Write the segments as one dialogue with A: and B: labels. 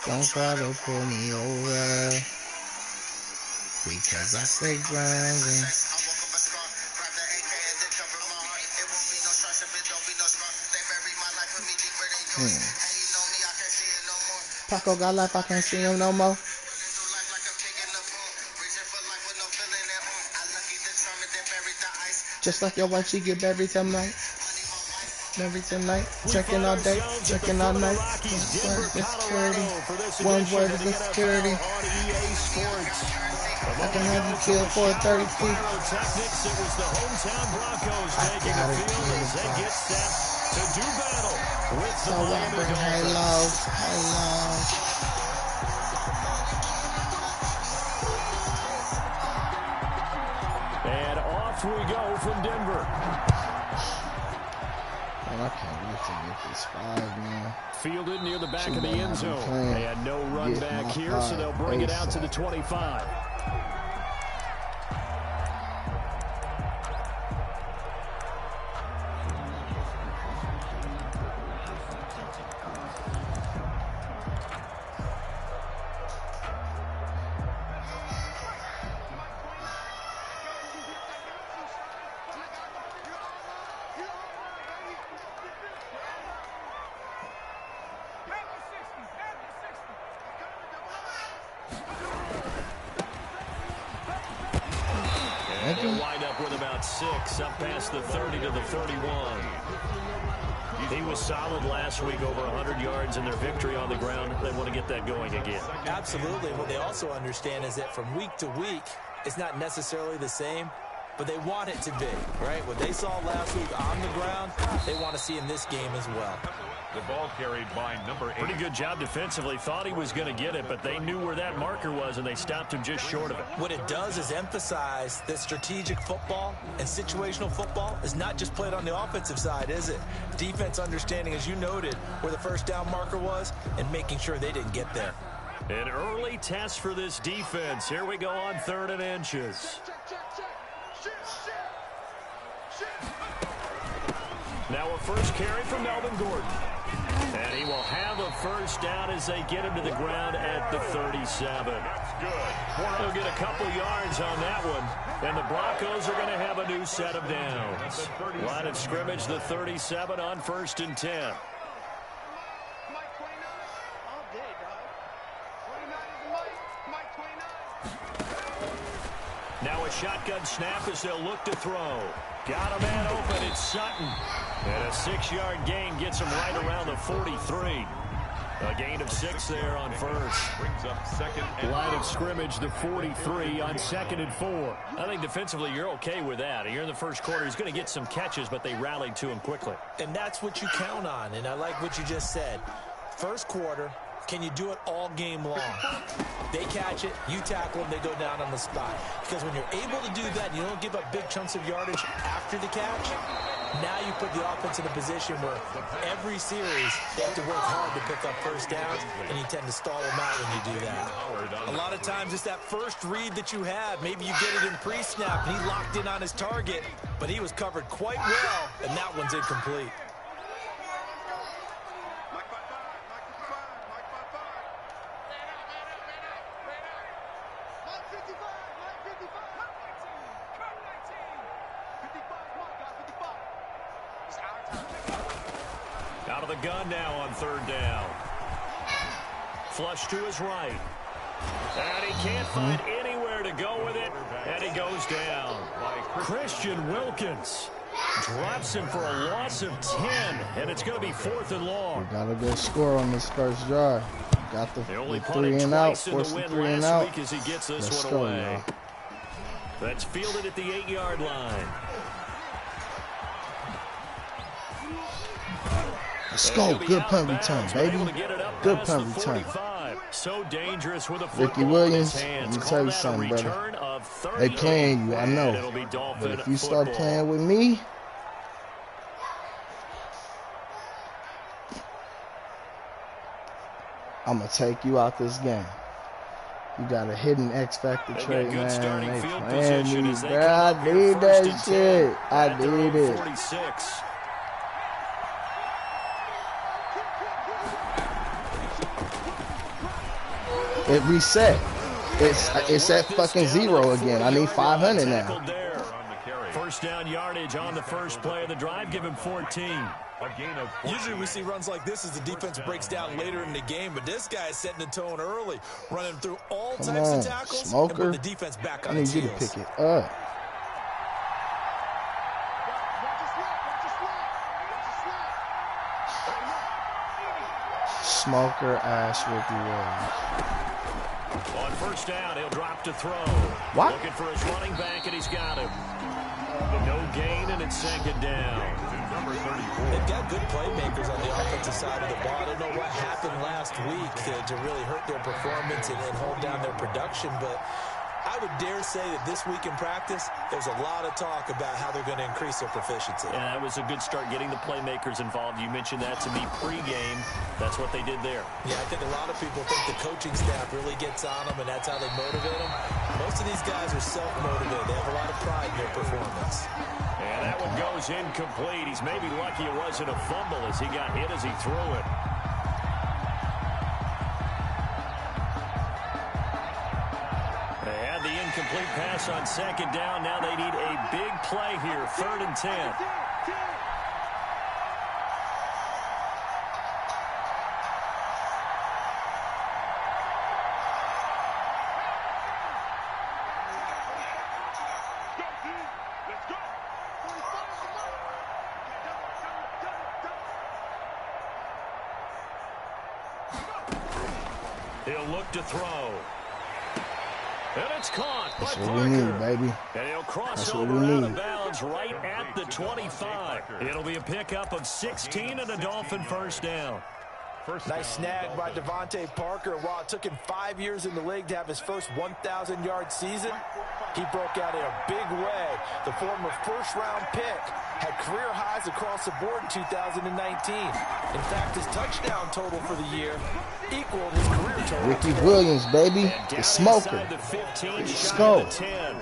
A: Don't try to pull me over. Because I stay grinding. Paco got life, I can't see him no more. Just like your wife, she get buried tonight. Every tonight, checking all day, checking all night. Security, one word is security. I can have you killed for 30 feet.
B: It was the hometown Broncos taking the field as they get set to do battle with the Miami Dolphins. And off we go from Denver.
A: Man, I can't wait to get this 5, man.
B: Fielded near the back of the end zone. They had no run back here, so they'll bring it out to the 25. They'll wind up with about 6, up past the 30 to the 31. He was solid last week, over 100 yards in their victory on the ground. They want to get that going again.
C: Absolutely. What they also understand is that from week to week, it's not necessarily the same, but they want it to be, right? What they saw last week on the ground, they want to see in this game as well.
B: The ball carried by number 8. Pretty good job defensively. Thought he was going to get it, but they knew where that marker was, and they stopped him just short of it.
C: What it does is emphasize that strategic football and situational football is not just played on the offensive side, is it? Defense understanding, as you noted, where the first down marker was and making sure they didn't get there.
B: An early test for this defense. Here we go on 3rd and inches. Now a first carry from Melvin Gordon. And he will have a first down as they get him to the ground at the 37. That's good. They'll get a couple yards on that one. And the Broncos are going to have a new set of downs. Line of scrimmage, the 37 on 1st and 10. Now a shotgun snap as they'll look to throw. Got a man open, it's Sutton. And a 6-yard gain gets him right around the 43. A gain of 6 there on first. Brings up second and line of scrimmage, the 43 on 2nd and 4. I think defensively you're okay with that. Here in the first quarter, he's going to get some catches, but they rallied to him quickly.
C: And that's what you count on, and I like what you just said. First quarter, can you do it all game long? They catch it, you tackle them, they go down on the spot. Because when you're able to do that, you don't give up big chunks of yardage after the catch. Now you put the offense in a position where every series they have to work hard to pick up first downs, and you tend to stall them out when you do that. A lot of times it's that first read that you have. Maybe you get it in pre-snap, and he locked in on his target, but he was covered quite well, and that one's incomplete.
B: Out of the gun now on 3rd down. Flush to his right. And he can't find anywhere to go with it. And he goes down. Christian Wilkins drops him for a loss of 10. And it's going to be 4th and long.
A: We got a good score on this first drive. Got the 3 and out. Forced the 3 and out.
B: As he gets this one away. That's fielded at the 8-yard line.
A: Let's go. Good punt return, baby. Good punt return.
B: So dangerous with a
A: Ricky Williams, let me tell you something, brother. They playing you, I know. But if you start playing with me, I'm going to take you out this game. You got a hidden X Factor trait, man. They playing me, bro. I need that shit. I need it.
B: 46.
A: It reset. It's at fucking 0 again. I need 500 now.
B: First down yardage on the first play of the drive. Give him 14.
C: Usually we see runs like this as the defense breaks down later in the game, but this guy is setting the tone early, running through all types of tackles,
A: Smoker.
C: and put the defense back on
A: I need
C: its
A: you
C: heels.
A: to pick it up. Smoker ass Ricky Williams.
B: On first down, he'll drop to throw.
A: What?
B: Looking for his running back, and he's got him. No gain, and it's second down.
C: They've got good playmakers on the offensive side of the ball. I don't know what happened last week to really hurt their performance and hold down their production, but I would dare say that this week in practice, there's a lot of talk about how they're going to increase their proficiency.
B: Yeah, that was a good start getting the playmakers involved. You mentioned that to me pregame. That's what they did there.
C: Yeah, I think a lot of people think the coaching staff really gets on them, and that's how they motivate them. Most of these guys are self-motivated. They have a lot of pride in their performance.
B: And that one goes incomplete. He's maybe lucky it wasn't a fumble as he got hit as he threw it. They had the incomplete pass on second down. Now they need a big play here. 3rd and 10. He'll look to throw. And it's caught by
A: That's
B: Parker.
A: what we need, baby.
B: And he'll cross
A: That's what
B: over
A: we
B: out of
A: need.
B: bounds right at the 25. It'll be a pickup of 16 and a Dolphin first down.
C: Nice snag by Devontae Parker. While it took him 5 years in the league to have his first 1,000-yard season, he broke out in a big way. The former first-round pick had career highs across the board in 2019. In fact, his touchdown total for the year equaled his career total.
A: Ricky Williams, baby.
B: And
A: The
B: down
A: smoker.
B: inside the 15,
A: Let's
B: shy
A: go.
B: of the 10.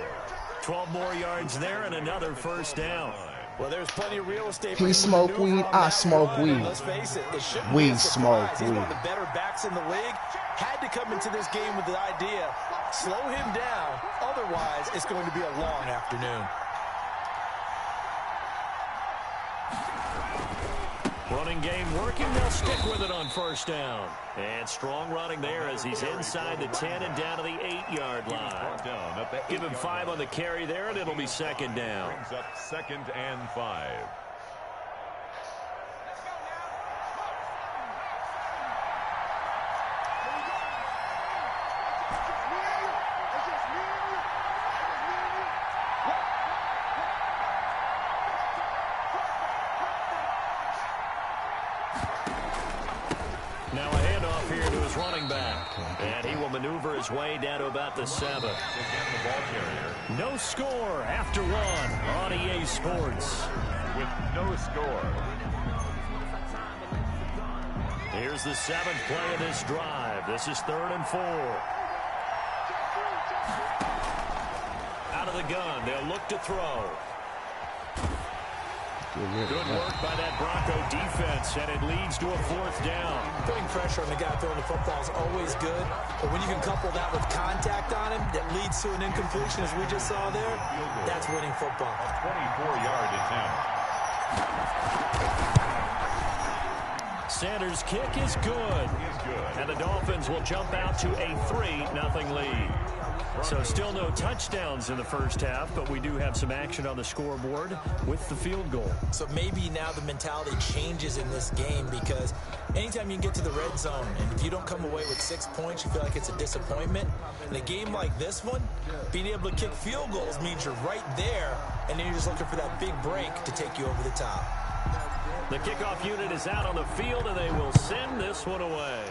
B: 12 more yards there and another first down.
C: Well, there's plenty of real estate.
A: He smoke weed, I smoke weed.
C: Let's face it, it shouldn't
A: We
C: be a surprise.
A: smoke
C: He's one of
A: weed.
C: the better backs in the league. Had to come into this game with the idea, slow him down. Otherwise, it's going to be a long afternoon.
B: Running game working. They'll stick with it on first down. And strong running there as he's inside the 10 and down to the 8-yard line. Give him 5 on the carry there, and it'll be second down.
D: Brings up 2nd and 5.
B: Now a handoff here to his running back. And he will maneuver his way down to about the 7. No score after 1 on EA Sports.
D: With no score.
B: Here's the 7th play of this drive. This is 3rd and 4. Out of the gun. They'll look to throw. Good work by that Bronco defense, and it leads to a 4th down.
C: Putting pressure on the guy throwing the football is always good, but when you can couple that with contact on him that leads to an incompletion, as we just saw there, that's winning football.
D: 24-yard attempt.
B: Sanders' kick is good. And the Dolphins will jump out to a 3-0 lead. So still no touchdowns in the first half, but we do have some action on the scoreboard with the field goal.
C: So maybe now the mentality changes in this game, because anytime you get to the red zone and if you don't come away with 6 points, you feel like it's a disappointment. In a game like this one, being able to kick field goals means you're right there, and then you're just looking for that big break to take you over the top.
B: The kickoff unit is out on the field, and they will send this one away.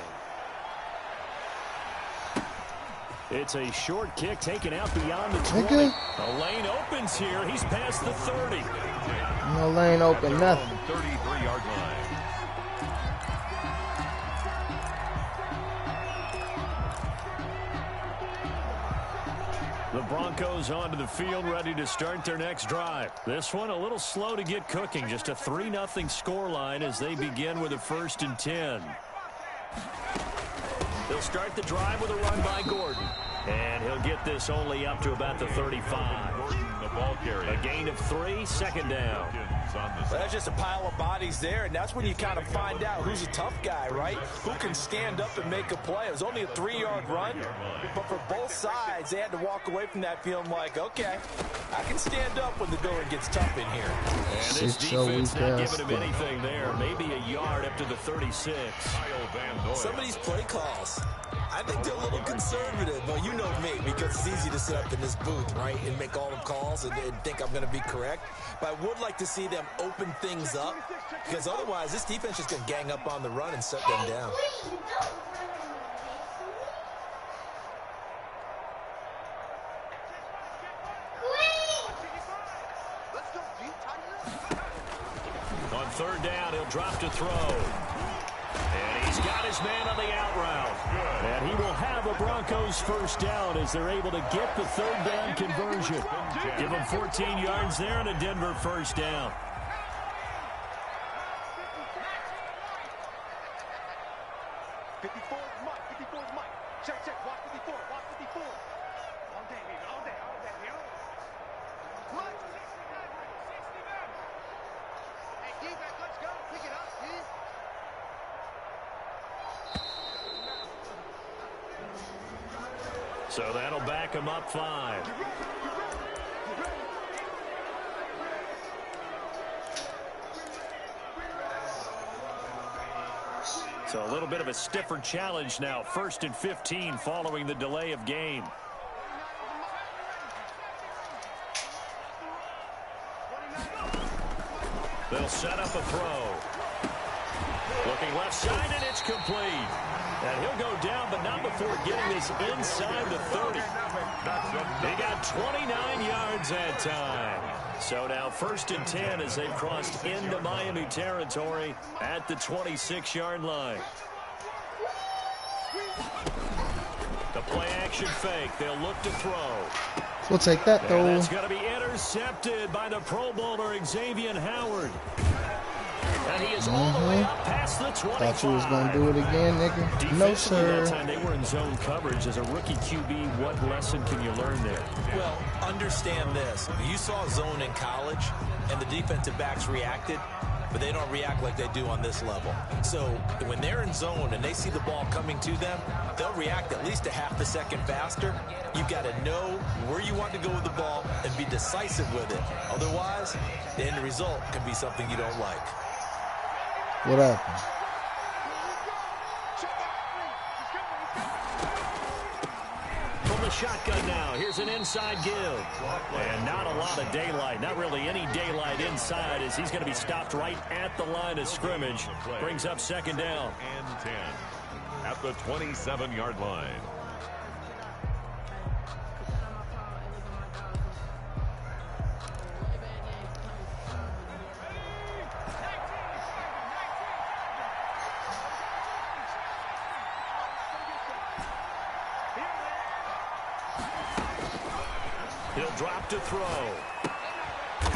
B: It's a short kick taken out beyond the 20.
A: Okay.
B: The lane opens here. He's past the 30.
A: No lane open, nothing.
D: 33-yard line.
B: The Broncos onto the field, ready to start their next drive. This one a little slow to get cooking. Just a 3-0 scoreline as they begin with a 1st and 10. They'll He'll start the drive with a run by Gordon. And he'll get this only up to about the 35. A gain of 3, second down.
C: Well, that's just a pile of bodies there, and that's when you kind of find out who's a tough guy, right? Who can stand up and make a play. It was only a 3-yard run, but for both sides, they had to walk away from that feeling like, okay, I can stand up when the going gets tough in here.
B: And this defense not giving him anything there. Maybe a yard up to the 36.
C: Some of these play calls, I think they're a little conservative. Well, you know me, because it's easy to sit up in this booth, right, and make all the calls and think I'm going to be correct. But I would like to see them open things up, because otherwise this defense is going to gang up on the run and shut them down.
B: On third down, he'll drop to throw. And he's got his man on the out route. And he will have a Broncos first down as they're able to get the third down conversion. Give him 14 yards there and a Denver first down. So that'll back him up 5. So a little bit of a stiffer challenge now. 1st and 15 following the delay of game. They'll set up a throw. Looking left side, and it's complete. And he'll go down, but not before getting this inside the 30. He got 29 yards that time. So now 1st and 10 as they've crossed into Miami territory at the 26-yard line. The play-action fake. They'll look to throw.
A: We'll take that, though.
B: And it's going to be intercepted by the Pro Bowler, Xavier Howard. And he is all the way up past the 25.
A: Thought you was going to do it again, nigga. No, sir.
B: That time they were in zone coverage. As a rookie QB, what lesson can you learn there?
C: Well, understand this. You saw zone in college, and the defensive backs reacted, but they don't react like they do on this level. So when they're in zone and they see the ball coming to them, they'll react at least a half a second faster. You've got to know where you want to go with the ball and be decisive with it. Otherwise, the end result can be something you don't like.
A: What happened?
B: From the shotgun now, here's an inside give. And not a lot of daylight, not really any daylight inside, as he's going to be stopped right at the line of scrimmage. Brings up 2nd down.
D: And 10 at the 27-yard line.
B: He'll drop to throw.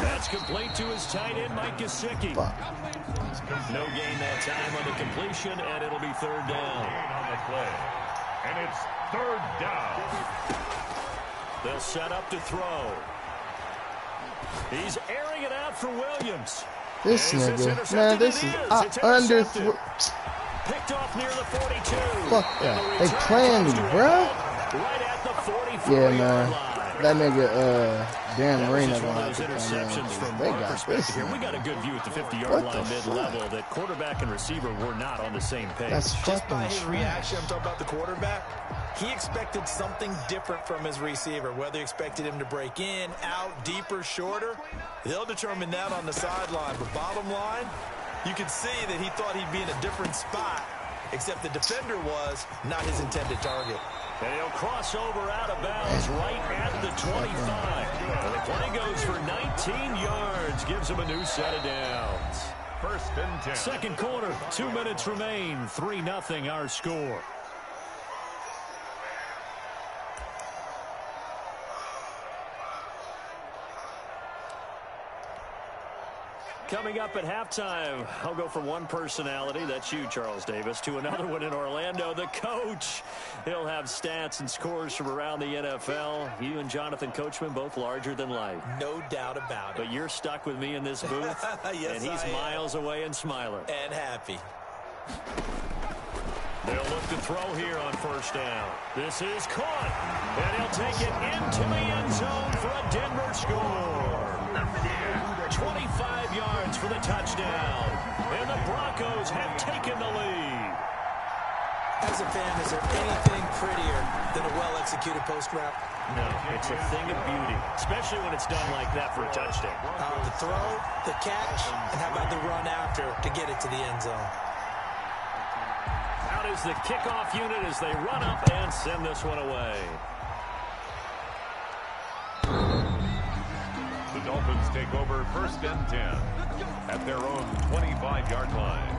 B: That's complete to his tight end, Mike Gesicki. No gain that time on the completion, and it'll be 3rd down.
D: On the play. And it's 3rd down.
B: They'll set up to throw. He's airing it out for Williams.
A: This nigga, man, this is under.
B: Picked off near the 42.
A: Fuck that. They playing me, bruh.
B: Right at the 44.
A: Yeah, man. That nigga, Dan Marino
B: One of those interceptions from our perspective here. We got a good view at the 50-yard line mid-level that quarterback and receiver were not on the same page.
A: That's
C: just by his reaction. I'm talking about the quarterback. He expected something different from his receiver. Whether he expected him to break in, out, deeper, shorter, they'll determine that on the sideline. But bottom line, you could see that he thought he'd be in a different spot, except the defender was not his intended target.
B: And he'll cross over out of bounds right at the 25. And the play goes for 19 yards. Gives him a new set of downs.
D: 1st and 10.
B: Second quarter, 2 minutes remain. 3-0 our score. Coming up at halftime, I'll go from one personality, that's you, Charles Davis, to another one in Orlando, the coach. He'll have stats and scores from around the NFL. You and Jonathan Coachman, both larger than life.
C: No doubt about it.
B: But you're stuck with me in this booth,
C: yes,
B: and he's miles away and smiling.
C: And happy.
B: They'll look to throw here on first down. This is caught, and he'll take it into the end zone for a Denver score. 25 yards for the touchdown, and the Broncos have taken the lead.
C: As a fan, is there anything prettier than a well-executed post route?
B: No, it's a thing of beauty, especially when it's done like that for a touchdown.
C: The throw, the catch, and how about the run after to get it to the end zone?
B: Out is the kickoff unit as they run up and send this one away.
D: The Dolphins take over first and 10 at their own 25-yard line.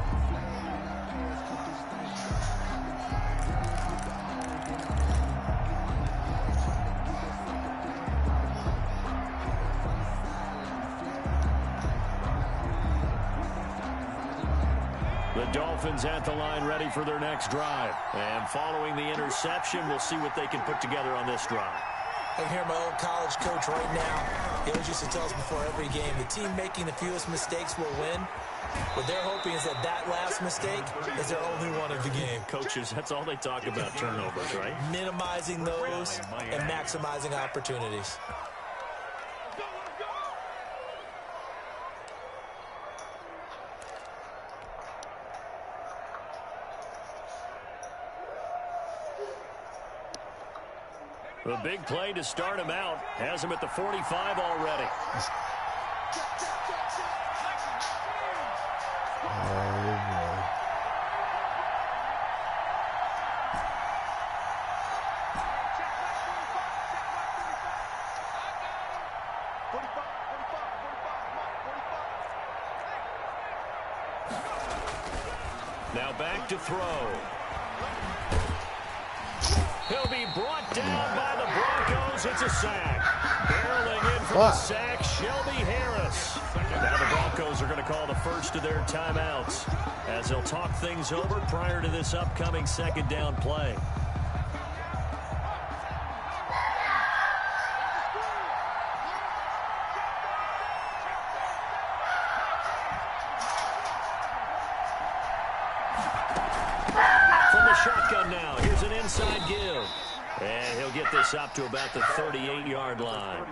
B: The Dolphins at the line ready for their next drive. And following the interception, we'll see what they can put together on this drive.
C: I can hear my old college coach right now. He always used to tell us before every game, the team making the fewest mistakes will win. What they're hoping is that that last mistake is their only one of the game.
B: Coaches, that's all they talk about, turnovers, right?
C: Minimizing those and maximizing opportunities.
B: A big play to start him out. Has him at the 45 already. Now back to throw. He'll be brought down by the Broncos. It's a sack. Barreling in for the sack, Shelby Harris. Now the Broncos are going to call the first of their timeouts as they'll talk things over prior to this upcoming second down play. From the shotgun now, here's an inside give. And he'll get this up to about the 38-yard line.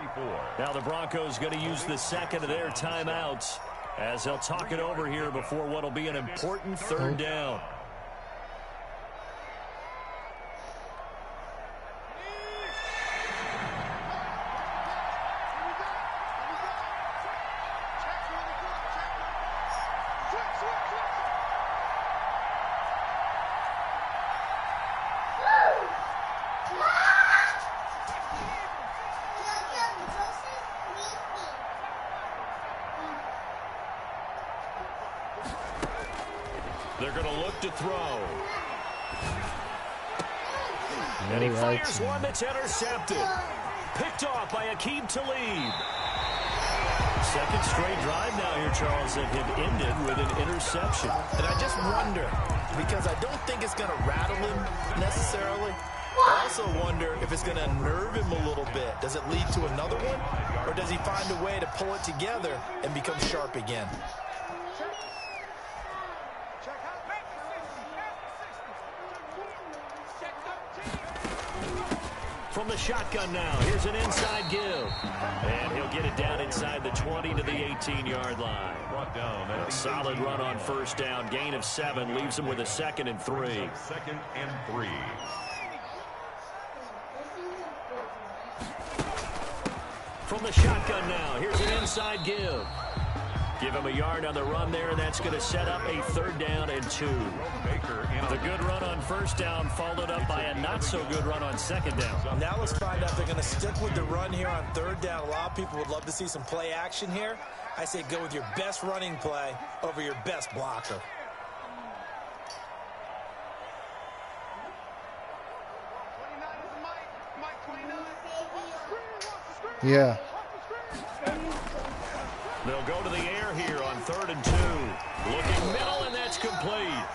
B: Now the Broncos going to use the second of their timeouts as they'll talk it over here before what will be an important third down. They're going to look to throw. And he fires one that's intercepted. Picked off by Aqib Talib. Second straight drive now here, Charles, that have ended with an interception.
C: And I just wonder, because I don't think it's going to rattle him necessarily. I also wonder if it's going to unnerve him a little bit. Does it lead to another one? Or does he find a way to pull it together and become sharp again?
B: From the shotgun now, here's an inside give. And he'll get it down inside the 20 to the 18-yard line. A solid run on first down. Gain of 7 leaves him with a 2nd and 3.
D: 2nd and 3.
B: From the shotgun now, here's an inside give. Give him a yard on the run there, and that's going to set up a 3rd down and 2. The good run on first down followed up by a not-so-good run on 2nd down.
C: Now let's find out if they're going to stick with the run here on 3rd down. A lot of people would love to see some play action here. I say go with your best running play over your best blocker.
A: Yeah.
B: They'll go to the air score here on 3rd and 2. Looking middle, and that's complete.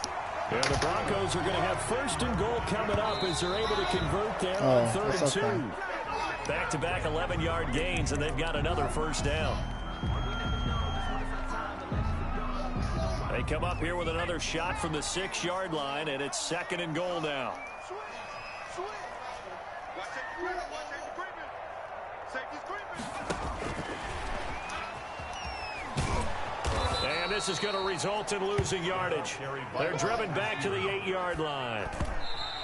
B: And the Broncos are going to have 1st and goal coming up as they're able to convert there on 3rd and 2. Back-to-back 11-yard gains, and they've got another 1st down. They come up here with another shot from the 6-yard line, and it's 2nd and goal now. And this is going to result in losing yardage. They're driven back to the 8-yard line.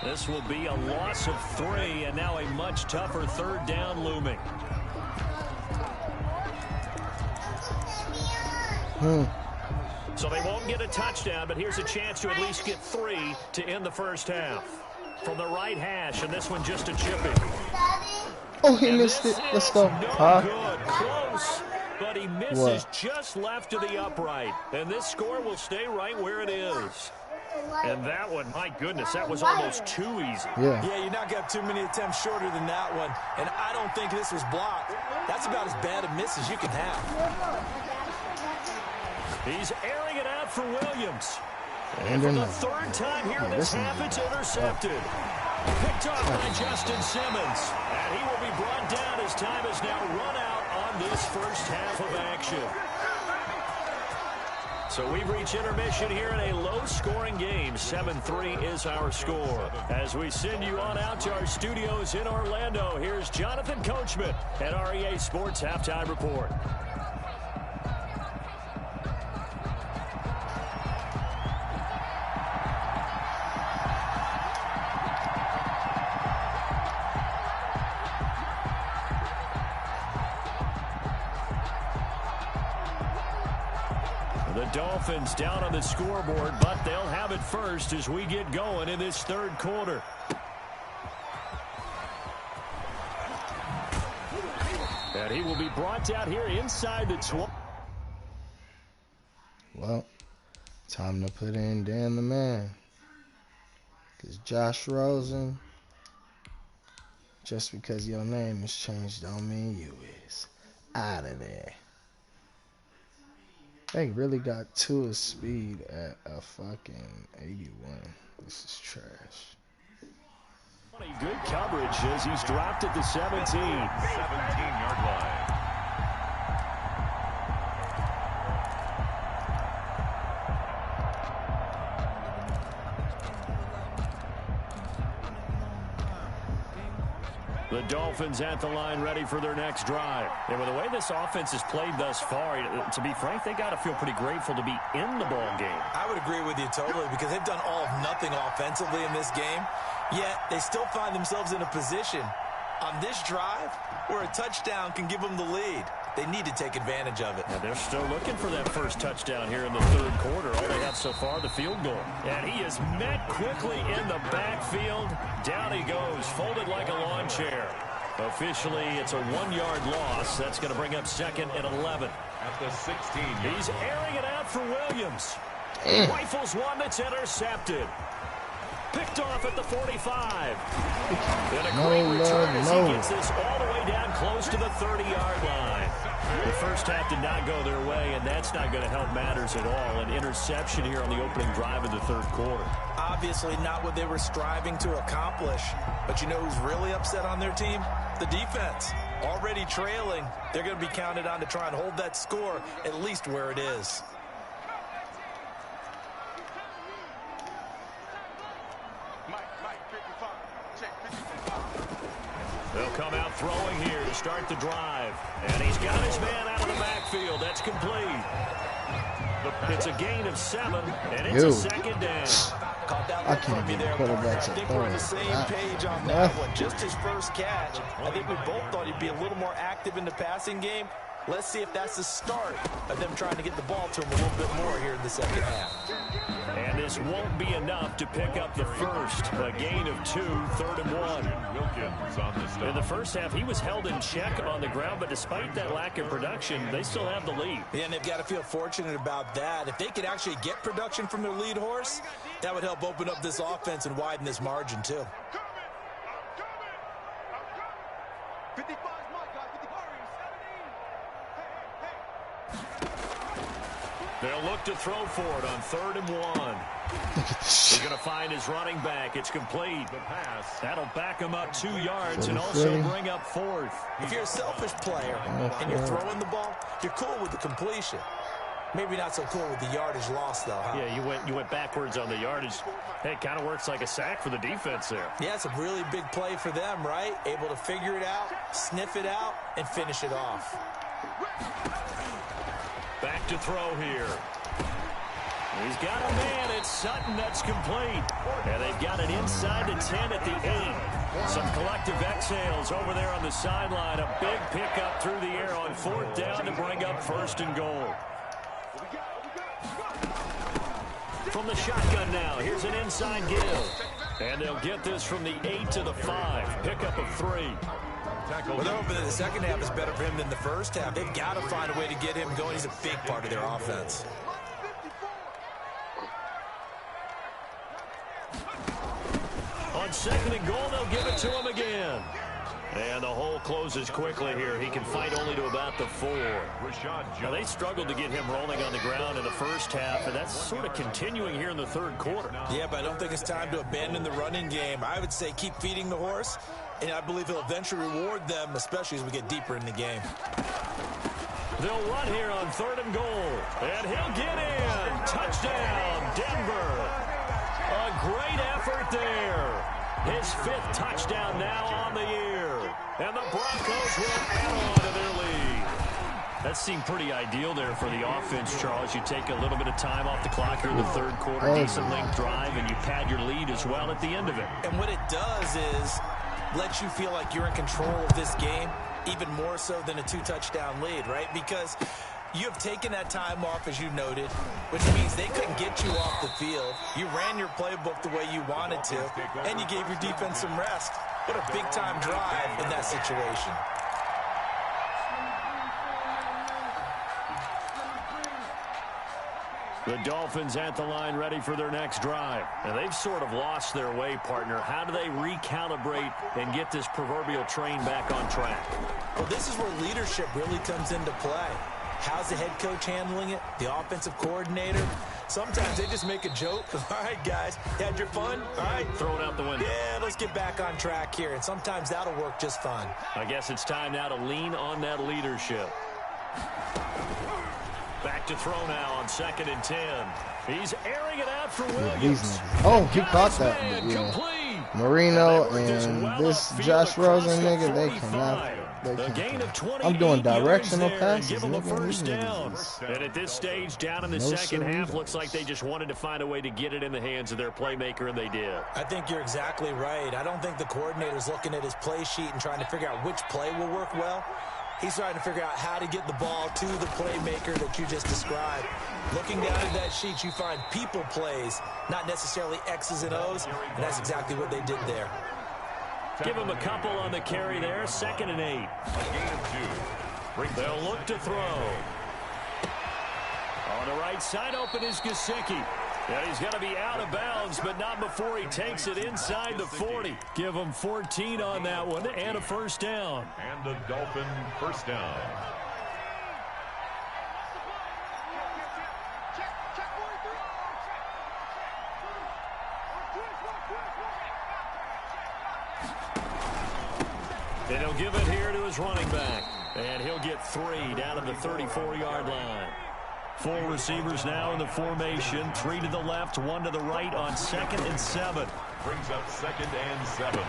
B: This will be a loss of 3, and now a much tougher 3rd down looming. So they won't get a touchdown, but here's a chance to at least get 3 to end the 1st half. From the right hash, and this one just a chipping.
A: Oh, he missed it. Let's go.
B: No good. Close, but he misses just left to the upright. And this score will stay right where it is. And that one, my goodness, that was almost too easy.
C: Yeah, you're not going to have too many attempts shorter than that one. And I don't think this was blocked. That's about as bad a miss as you can have.
B: He's airing it out for Williams.
A: And
B: for the 3rd time here in this half, it's intercepted. Picked off by Justin Simmons. And he will be brought down as time is now run out on this 1st half of action. So we've reached intermission here in a low-scoring game. 7-3 is our score. As we send you on out to our studios in Orlando, here's Jonathan Coachman at REA Sports Halftime Report. The Dolphins down on the scoreboard, but they'll have it first as we get going in this 3rd quarter. And he will be brought down here inside the 12.
A: Well, time to put in Dan the Man. Because Josh Rosen, just because your name is changed don't mean you is. Out of there. They really got 2 of speed at a fucking 81. This is trash.
B: Good coverage as he's dropped at the 17.
D: 17-yard line.
B: The Dolphins at the line ready for their next drive. And with the way this offense has played thus far, to be frank, they got to feel pretty grateful to be in the ball game.
C: I would agree with you totally because they've done all of nothing offensively in this game, yet they still find themselves in a position on this drive where a touchdown can give them the lead. They need to take advantage of it.
B: And they're still looking for that 1st touchdown here in the 3rd quarter. All they have so far, the field goal. And he is met quickly in the backfield. Down he goes, folded like a lawn chair. Officially, it's a 1-yard loss. That's going to bring up 2nd and 11.
D: At the 16.
B: He's airing it out for Williams. He rifles one that's intercepted. Picked off at the 45. And a great return as he gets this all the way down close to the 30-yard line. The 1st half did not go their way, and that's not going to help matters at all. An interception here on the opening drive of the 3rd quarter.
C: Obviously not what they were striving to accomplish. But you know who's really upset on their team? The defense. Already trailing. They're going to be counted on to try and hold that score at least where it is.
B: They'll come out throwing here to start the drive. And he's got his man out of the backfield. That's complete. It's a gain of 7, and it's a 2nd down.
C: Caught that one from you there, Mark. I think we're on the same page on that one. Just his first catch. I think we both thought he'd be a little more active in the passing game. Let's see if that's the start of them trying to get the ball to him a little bit more here in the 2nd half.
B: And this won't be enough to pick up the first. A gain of 2, 3rd and 1.
D: Wilkins on the stop.
B: In the 1st half, he was held in check on the ground, but despite that lack of production, they still have the lead.
C: Yeah, and they've got to feel fortunate about that. If they could actually get production from their lead horse, that would help open up this offense and widen this margin, too.
B: They'll look to throw for it on 3rd and 1. He's going to find his running back. It's complete. The pass. That'll back him up 2 yards and also bring up 4th.
C: If you're a selfish player and you're throwing the ball, you're cool with the completion. Maybe not so cool with the yardage loss, though, huh?
B: Yeah, you went backwards on the yardage. Hey, it kind of works like a sack for the defense there.
C: Yeah, it's a really big play for them, right? Able to figure it out, sniff it out, and finish it off.
B: Back to throw here. He's got a man. It's Sutton. That's complete. And they've got it inside the 10 at the 8. Some collective exhales over there on the sideline. A big pickup through the air on 4th down to bring up 1st and goal. From the shotgun now, here's an inside give. And they'll get this from the 8 to the 5. Pickup of 3.
C: Well, they're hoping that the second half is better for him than the first half. They've got to find a way to get him going. He's a big part of their offense.
B: On 2nd and goal, they'll give it to him again. And the hole closes quickly here. He can fight only to about the 4. Now, they struggled to get him rolling on the ground in the first half, and that's sort of continuing here in the 3rd quarter.
C: Yeah, but I don't think it's time to abandon the running game. I would say keep feeding the horse, and I believe he'll eventually reward them, especially as we get deeper in the game.
B: They'll run here on 3rd and goal, and he'll get in. Touchdown, Denver. A great effort there. His 5th touchdown now on the year. And the Broncos will add on to their lead. That seemed pretty ideal there for the offense, Charles. You take a little bit of time off the clock here in the 3rd quarter, decent length drive, and you pad your lead as well at the end of it.
C: And what it does is let you feel like you're in control of this game, even more so than a 2-touchdown lead, right? Because you have taken that time off, as you noted, which means they couldn't get you off the field. You ran your playbook the way you wanted to, and you gave your defense some rest. What a big-time drive in that situation.
B: The Dolphins at the line ready for their next drive. And they've sort of lost their way, partner. How do they recalibrate and get this proverbial train back on track?
C: Well, this is where leadership really comes into play. How's the head coach handling it? The offensive coordinator? Sometimes they just make a joke. All right, guys, you had your fun? All right.
B: Throw it out the window.
C: Yeah, let's get back on track here. And sometimes that'll work just fine.
B: I guess it's time now to lean on that leadership. Back to throw now on 2nd and 10. He's airing it out for Williams.
A: Oh, he caught that. Yeah. Marino and this Josh Rosen nigga, they cannot. I'm doing directional passes.
B: And at this stage, down in the second half, looks like they just wanted to find a way to get it in the hands of their playmaker, and they did.
C: I think you're exactly right. I don't think the coordinator's looking at his play sheet and trying to figure out which play will work well. He's trying to figure out how to get the ball to the playmaker that you just described. Looking down at that sheet, you find people plays, not necessarily X's and O's, and that's exactly what they did there.
B: Give him a couple on the carry there. 2nd and 8. They'll look to throw. On the right side, open is Gesicki. And he's going to be out of bounds, but not before he takes it inside the 40. Give him 14 on that one and a 1st down.
D: And a Dolphin 1st down.
B: And he'll give it here to his running back. And he'll get 3 down at the 34-yard line. 4 receivers now in the formation. 3 to the left, 1 to the right on 2nd and 7.
D: Brings up 2nd and 7.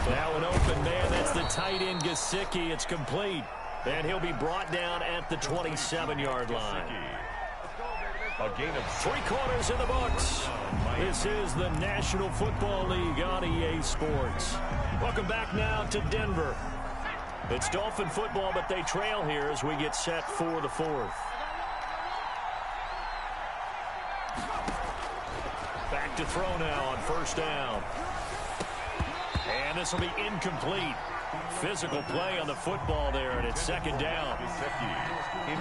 B: Now an open man. That's the tight end, Gesicki. It's complete. And he'll be brought down at the 27-yard line.
D: A gain of
B: 3 quarters in the books. This is the National Football League on EA Sports. Welcome back now to Denver. It's Dolphin football, but they trail here as we get set for the 4th. Back to throw now on 1st down. And this will be incomplete. Physical play on the football there, and it's 2nd down.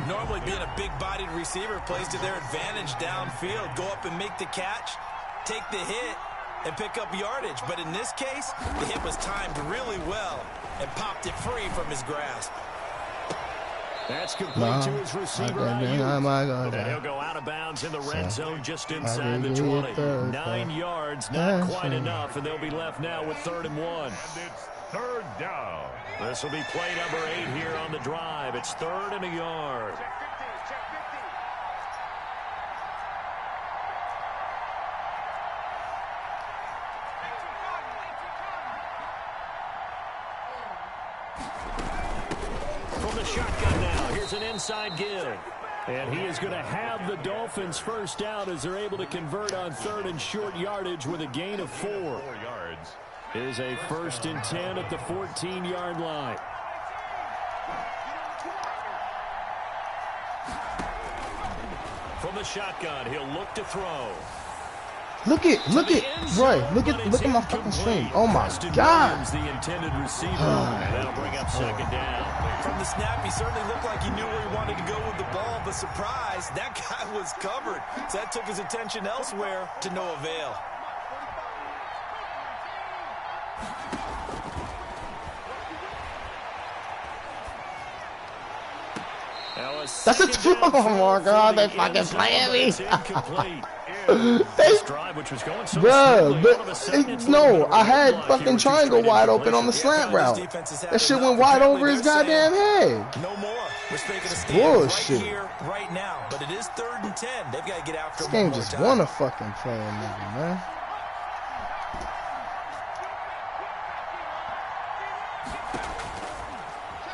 C: Normally being a big-bodied receiver plays to their advantage downfield. Go up and make the catch, take the hit, and pick up yardage. But in this case, the hit was timed really well and popped it free from his grasp.
B: That's complete to his receiver. And he'll go out of bounds in the red zone just inside the 20. 9 yards, not quite enough, and they'll be left now with 3rd and 1.
D: And it's 3rd down.
B: This will be play number 8 here on the drive. It's 3rd and a yard. From the shotgun now, here's an inside give. And he is going to have the Dolphins first down as they're able to convert on 3rd and short yardage with a gain of 4.
D: 4 yards.
B: It is a 1st and 10 at the 14-yard line. From the shotgun, he'll look to throw.
A: Look at Roy. Look at my fucking stream. Oh my God.
B: The intended receiver, and that'll bring up 2nd down.
C: From the snap, he certainly looked like he knew where he wanted to go with the ball, but surprise, that guy was covered. So that took his attention elsewhere to no avail.
A: That's a two. Oh my God, they fucking playing me. No, I had fucking triangle wide open on the slant route. That shit went wide over his goddamn head.
C: No more.
A: Bullshit.
C: Right now, but it is 3rd and 10. They've got to get after
A: this game. Just wanna fucking play a nigga, man.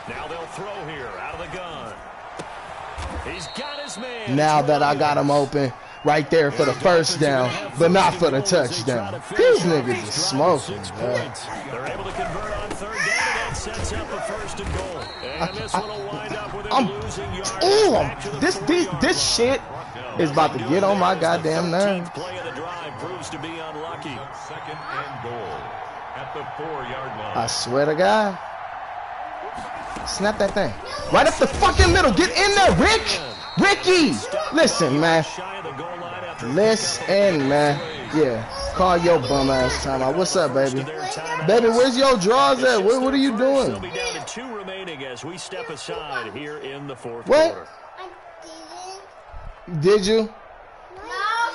B: Now they'll throw here out of the gun. He's got his man.
A: Now that I got him open. Right there for the first down, but not for the touchdown. These niggas is smoking, bro.
B: They're able to convert on 3rd down, and that sets up a 1st and goal. And this one will wind up with him losing yards.
A: This shit is about to get on my goddamn nerves.
B: Play of the drive proves to be unlucky.
D: 2nd and goal at the 4-yard line.
A: I swear to God. Snap that thing. Right up the fucking middle. Get in there, Ricky. Listen, man. Listen, man. Yeah. Call your bum ass time out. What's up, baby? Baby, where's your draws at? What are you doing?
B: Will be down to 2 remaining as we step aside here in the 4th
A: what?
B: quarter.
A: Did you?
E: No,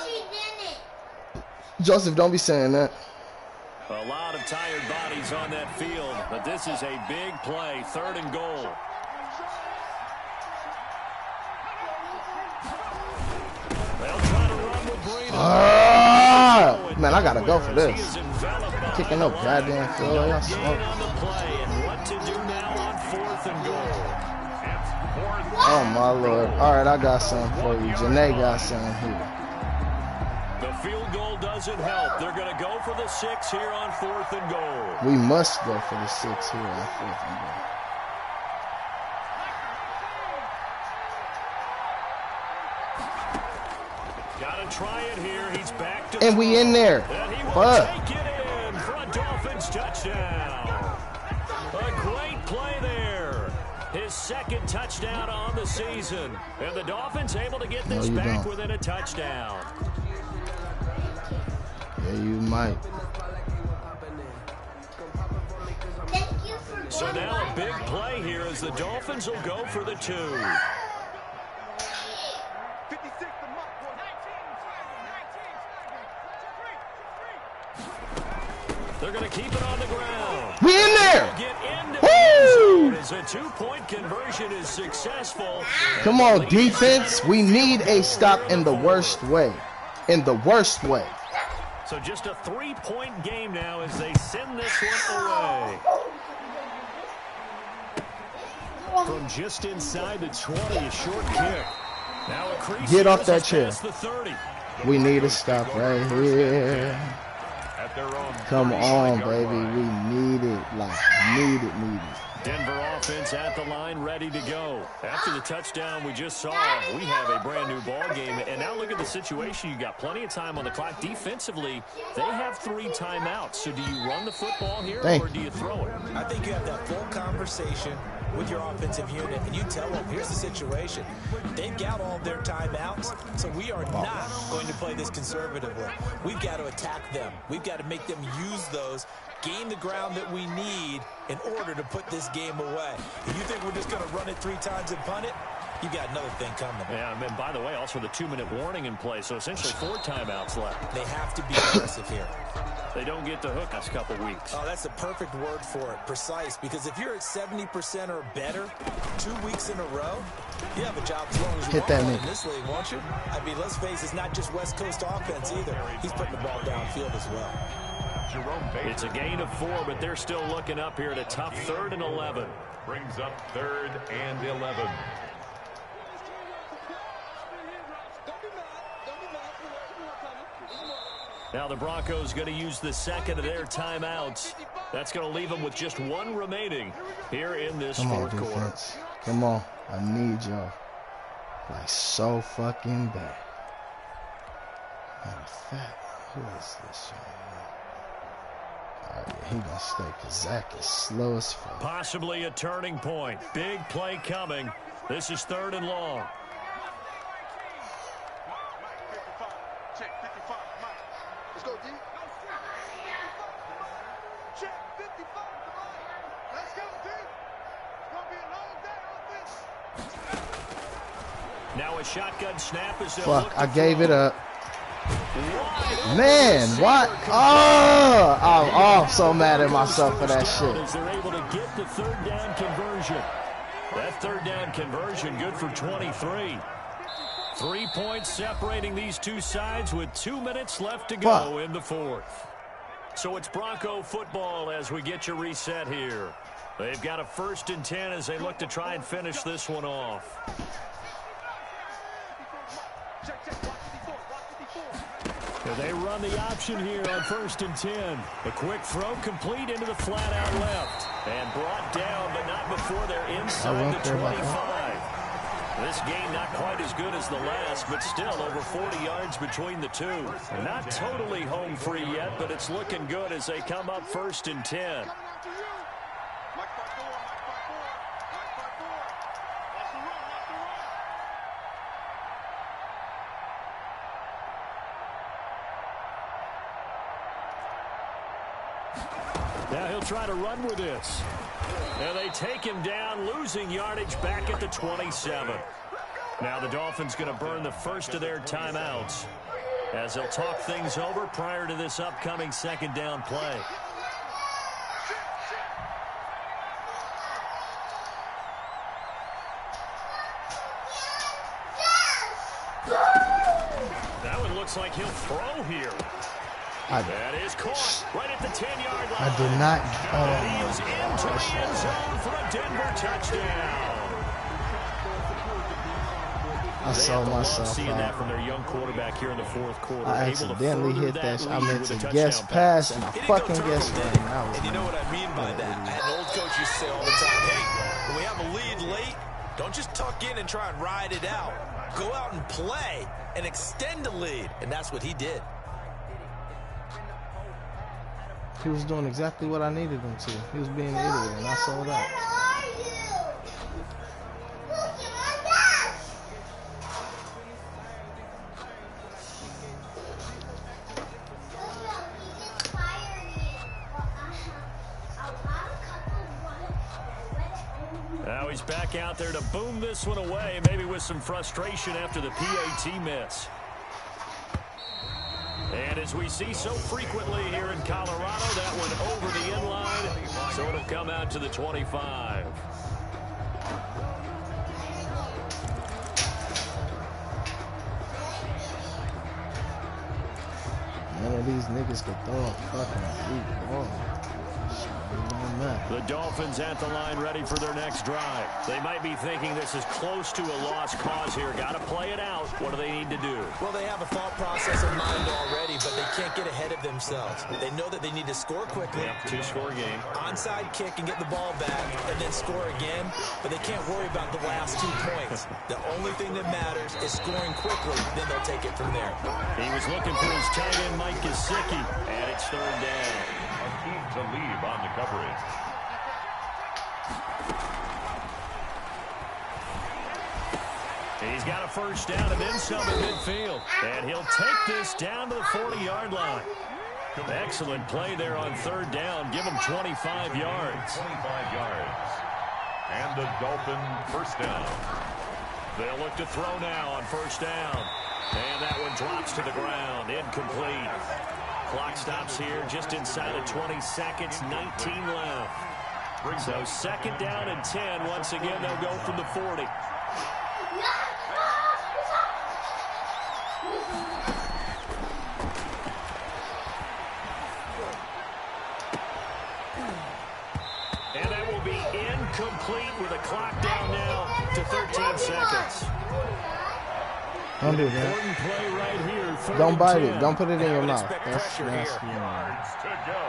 E: she didn't.
A: Joseph, don't be saying that.
B: A lot of tired bodies on that field, but this is a big play. 3rd and goal.
A: Man, I gotta go for this. Kicking no goddamn field. Y'all smoke. Oh my Lord. Alright, I got something for you. Janae got something here.
B: The field goal doesn't help. They're gonna go for the 6 here on 4th and goal.
A: We must go for the 6 here on 4th and goal.
B: Gotta try it here. He's back to
A: and we in there.
B: And he will
A: Fuck.
B: take it in for a Dolphins touchdown. A great play there. His 2nd touchdown on the season. And the Dolphins able to get this back within a touchdown.
A: Yeah, you might.
B: So now a big play here as the Dolphins will go for the 2. They're going to keep it on the ground.
A: We in there.
B: Woo! As a 2-point conversion is successful.
A: Come on, defense. We need a stop in the worst way. In the worst way.
B: So just a 3-point game now as they send this one away. From just inside the 20, a short kick. Now a
A: get off that chair.
B: The 30.
A: We need a stop right here. Come on, baby. We need it. Like, need it.
B: Denver offense at the line, ready to go. After the touchdown we just saw, we have a brand new ball game. And now look at the situation. You got plenty of time on the clock. Defensively, they have 3 timeouts. So do you run the football here or do you throw it?
C: I think you have that full conversation with your offensive unit and you tell them, here's the situation. They've got all their timeouts, so we are not going to play this conservatively. We've got to attack them. We've got to make them use those, gain the ground that we need in order to put this game away. If you think we're just going to run it 3 times and punt it, you got another thing coming.
B: Yeah, and by the way, also the 2-minute warning in play, so essentially 4 timeouts left.
C: They have to be aggressive here.
B: They don't get the hook last couple weeks.
C: Oh, that's the perfect word for it, precise. Because if you're at 70% or better 2 weeks in a row, you have a job as long as you want in this league, won't you? I mean, let's face it, it's not just West Coast offense either. He's putting the ball downfield as well.
B: It's a gain of 4, but they're still looking up here at a tough 3rd and 11.
D: Brings up 3rd and 11.
B: Now the Broncos going to use the second of their timeouts. That's going to leave them with just 1 remaining here in this 4th quarter.
A: Come on. I need y'all. Like so fucking bad. Matter of fact, who is this young man? Alright, he gonna stay because Zach is slow as fuck.
B: Possibly a turning point. Big play coming. This is 3rd and long. Now a shotgun snap as
A: fuck, I gave it up. Man, what? Oh, I'm so mad at myself for that shit.
B: As they're able to get the 3rd down conversion. That 3rd down conversion good for 23. 3 points separating these two sides with 2 minutes left to go in the 4th. So it's Bronco football as we get you reset here. They've got a 1st and 10 as they look to try and finish this one off. They run the option here on 1st and 10. A quick throw complete into the flat out left. And brought down, but not before they're inside the 25. This game not quite as good as the last, but still over 40 yards between the two. Not totally home free yet, but it's looking good as they come up 1st and 10. Now he'll try to run with this. And they take him down, losing yardage back at the 27. Now the Dolphins going to burn the 1st of their timeouts as they'll talk things over prior to this upcoming 2nd down play. That one looks like he'll throw here. That is caught right at the 10-yard line.
A: I did not.
B: And he is into the end zone for a Denver touchdown.
A: I saw myself
B: seeing that from their young quarterback here in the 4th quarter.
A: I accidentally hit that. I meant to guess pass, and I fucking guessed right.
C: And you know what I mean by that? I had an old coach used to say all the time, hey, when we have a lead late, don't just tuck in and try and ride it out. Go out and play and extend the lead. And that's what he did.
A: He was doing exactly what I needed him to. He was being an idiot, and I saw that.
B: Now he's back out there to boom this one away, maybe with some frustration after the PAT miss. And as we see so frequently here in Colorado, that one over the end line, so it'll come out to the 25.
A: None of these niggas can throw a fucking deep ball.
B: The Dolphins at the line ready for their next drive. They might be thinking this is close to a lost cause here. Got to play it out. What do they need to do?
C: Well, they have a thought process in mind already, but they can't get ahead of themselves. They know that they need to score quickly.
B: Yep, 2-score game.
C: Onside kick and get the ball back and then score again, but they can't worry about the last 2 points. The only thing that matters is scoring quickly, then they'll take it from there.
B: He was looking for his tight end, Mike Gesicki, and it's 3rd down.
D: To leave on the coverage.
B: He's got a first down and then some at midfield. And he'll take this down to the 40-yard line. Excellent play there on third down. Give him 25 yards.
D: 25 yards. And the Dolphin first down.
B: They'll look to throw now on first down. And that one drops to the ground. Incomplete. Clock stops here just inside of 20 seconds. 19 left. So second down and 10. Once again, they'll go from the 40. And that will be incomplete with a clock down now to 13 seconds.
A: Don't do
B: Important
A: that.
B: play right here.
A: Don't bite
B: 10.
A: it. Don't put it in your mouth.
C: Expect
A: That's
C: pressure
A: nasty.
C: here.
D: Yards to go.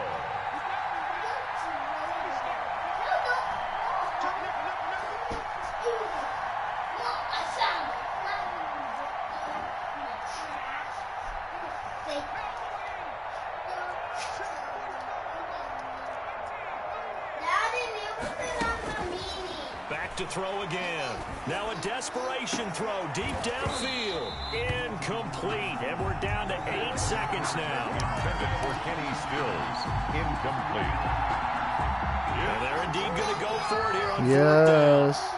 B: Back to throw again. Now a desperation throw deep downfield. Incomplete. And we're down to 8 seconds now.
D: Intended for Kenny Stills. Incomplete.
B: And they're indeed going to go for it here on fourth down.
A: Yes.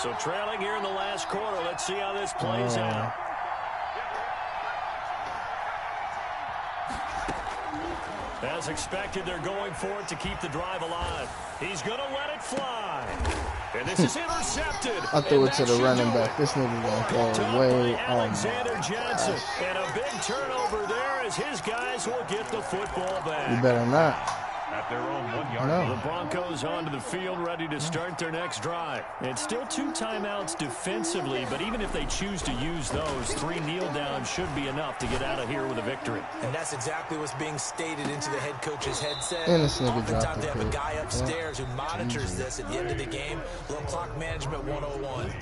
B: So trailing here in the last quarter. Let's see how this plays out. As expected, they're going for it to keep the drive alive. He's going to let it fly. And this is intercepted.
A: I threw it to
B: And
A: the
B: that
A: running
B: should do
A: back.
B: it.
A: This nigga
B: Picked
A: gonna
B: up
A: go
B: by
A: way on.
B: Alexander Johnson. And a big turnover there as his guys will get the football back.
A: You better not.
D: At their own 1 yard
A: No.
D: line.
B: The Broncos onto the field ready to start their next drive. It's still 2 timeouts defensively, but even if they choose to use those, 3 kneel downs should be enough to get out of here with a victory.
C: And that's exactly what's being stated into the head coach's headset.
A: And this nigga dropped
C: Oftentimes
A: the
C: they have a
A: pick.
C: guy upstairs who monitors this at the end of the game. Little clock management 101.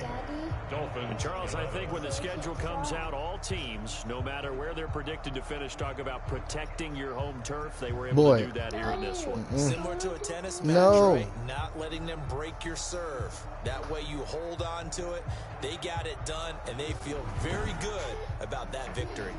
B: And Charles, I think when the schedule comes out, all teams, no matter where they're predicted to finish, talk about protecting your home turf. They were able to do that here in this one.
C: Similar to a tennis match,
A: No.
C: right? Not letting them break your serve. That way you hold on to it. They got it done, and they feel very good about that victory.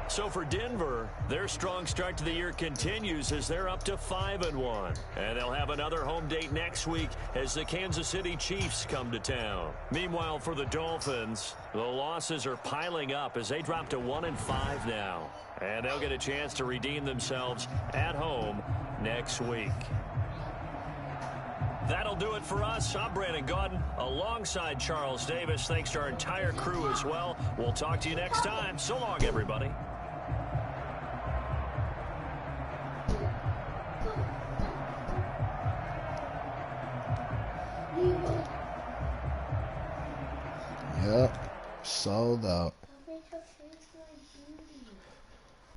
B: So for Denver, their strong start to the year continues as they're up to 5-1. And they'll have another home date next week as the Kansas City Chiefs come to town. Meanwhile, for the Dolphins, the losses are piling up as they drop to 1-5 now. And they'll get a chance to redeem themselves at home next week. That'll do it for us. I'm Brandon Gaudin alongside Charles Davis. Thanks to our entire crew as well. We'll talk to you next time. So long, everybody.
A: Yep. Sold out.